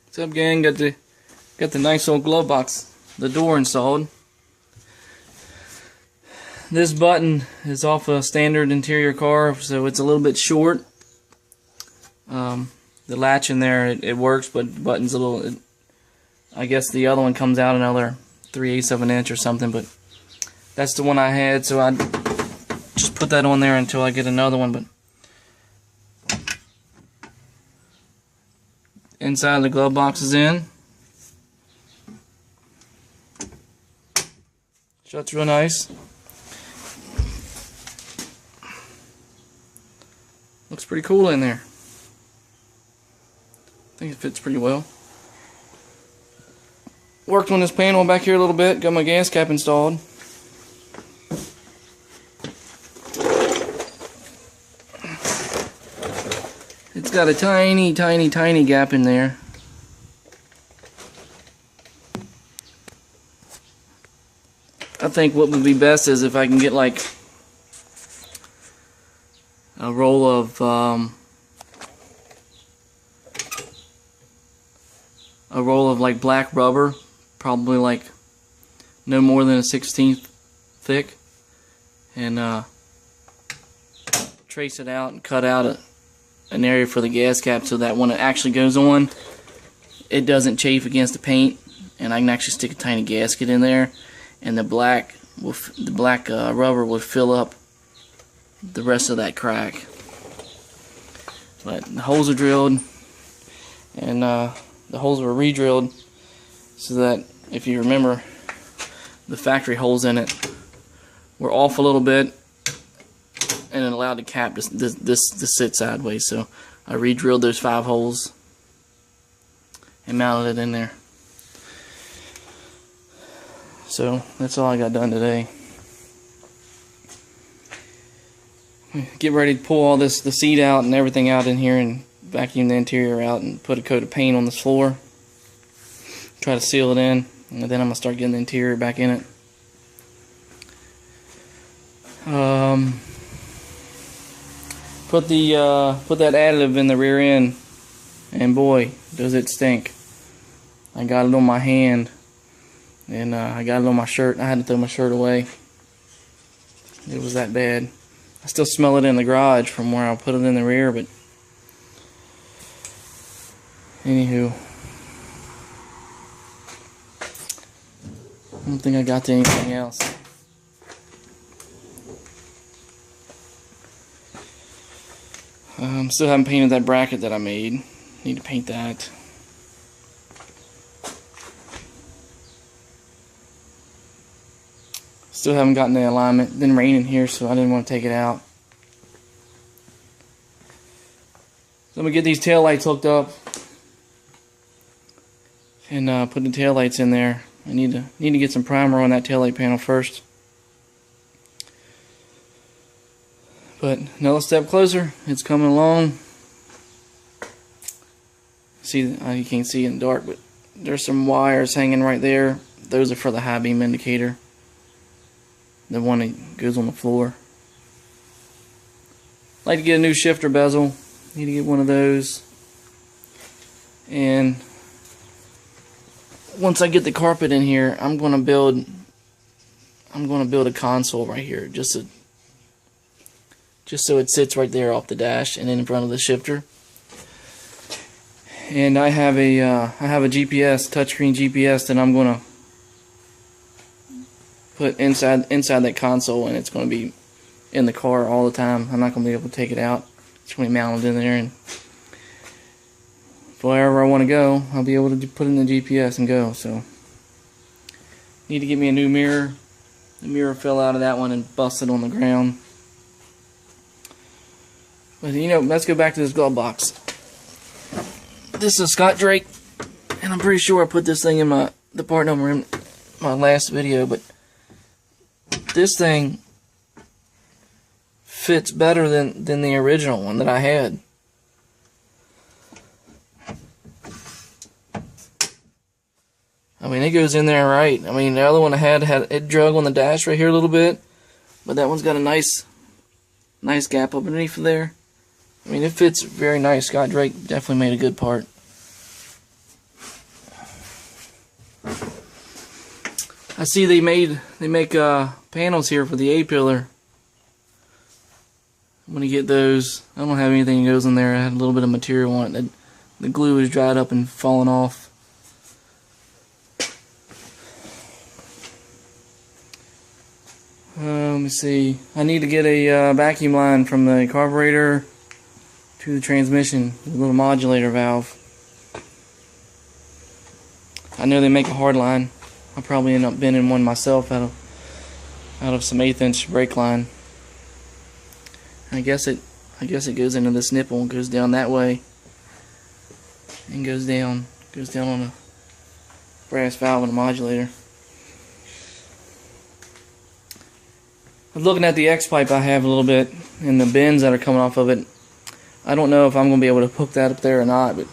What's up, gang? Got the nice old glove box, the door installed. This button is off a standard interior car, so it's a little bit short. The latch in there, it works, but the button's a little. I guess the other one comes out another 3/8 of an inch or something, but that's the one I had, so I just put that on there until I get another one. But inside the glove box is in. Shuts real nice. Looks pretty cool in there. I think it fits pretty well. Worked on this panel back here a little bit. Got my gas cap installed. It's got a tiny gap in there. I think what would be best is if I can get like a roll of like black rubber, probably like no more than a 1/16 thick, and trace it out and cut out an area for the gas cap so that when it actually goes on, it doesn't chafe against the paint, and I can actually stick a tiny gasket in there, and the black rubber would fill up the rest of that crack. But the holes are drilled, and the holes were re-drilled so that, if you remember, the factory holes in it were off a little bit, and it allowed the cap to sit sideways. So I re-drilled those 5 holes and mounted it in there. So that's all I got done today. Get ready to pull all the seat out and everything out in here, and vacuum the interior out and put a coat of paint on this floor. Try to seal it in, and then I'm gonna start getting the interior back in it. Put that additive in the rear end, and boy, does it stink. I got it on my hand, and I got it on my shirt. I had to throw my shirt away. It was that bad. I still smell it in the garage from where I put it in the rear, but anywho, I don't think I got to anything else. Still haven't painted that bracket that I made. Need to paint that. Still haven't gotten the alignment. It's been raining here, so I didn't want to take it out. So I'm gonna get these tail lights hooked up and put the tail lights in there. I need to get some primer on that tail light panel first. But another step closer. It's coming along. See, you can't see it in the dark, but there's some wires hanging right there. Those are for the high beam indicator. The one that goes on the floor. Like to get a new shifter bezel. Need to get one of those. And once I get the carpet in here, I'm gonna build a console right here, just so it sits right there off the dash and in front of the shifter. And I have a GPS, touchscreen GPS, that I'm gonna put inside that console, and it's gonna be in the car all the time. I'm not gonna be able to take it out. It's gonna be mounted in there, and wherever I want to go, I'll be able to put in the GPS and go. So, need to get me a new mirror. The mirror fell out of that one and busted on the ground. But you know, let's go back to this glove box. This is Scott Drake, and I'm pretty sure I put this thing in the part number in my last video, but this thing fits better than the original one that I had. I mean, it goes in there right. I mean, the other one I had it drug on the dash right here a little bit, but that one's got a nice gap underneath there. I mean, it fits very nice. Scott Drake definitely made a good part. I see they make panels here for the A-pillar. I'm gonna get those. I don't have anything that goes in there. I had a little bit of material on it. The glue is dried up and fallen off. Let me see. I need to get a vacuum line from the carburetor to the transmission, the little modulator valve. I know they make a hard line. I'll probably end up bending one myself out of some 1/8 inch brake line. I guess it goes into this nipple and goes down that way, and goes down on a brass valve and a modulator. I'm looking at the X-pipe I have a little bit, and the bends that are coming off of it. I don't know if I'm going to be able to hook that up there or not, but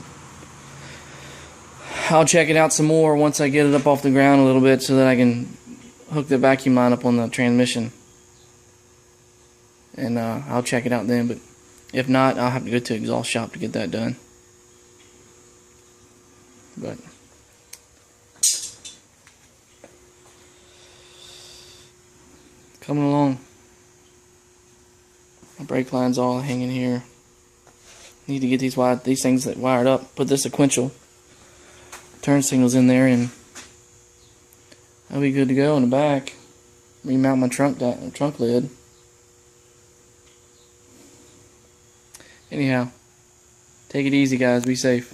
I'll check it out some more once I get it up off the ground a little bit so that I can hook the vacuum line up on the transmission. And I'll check it out then, but if not, I'll have to go to the exhaust shop to get that done. But coming along. My brake line's all hanging here. Need to get these things wired up. Put the sequential turn signals in there, and I'll be good to go in the back. Remount my trunk lid. Anyhow, take it easy, guys. Be safe.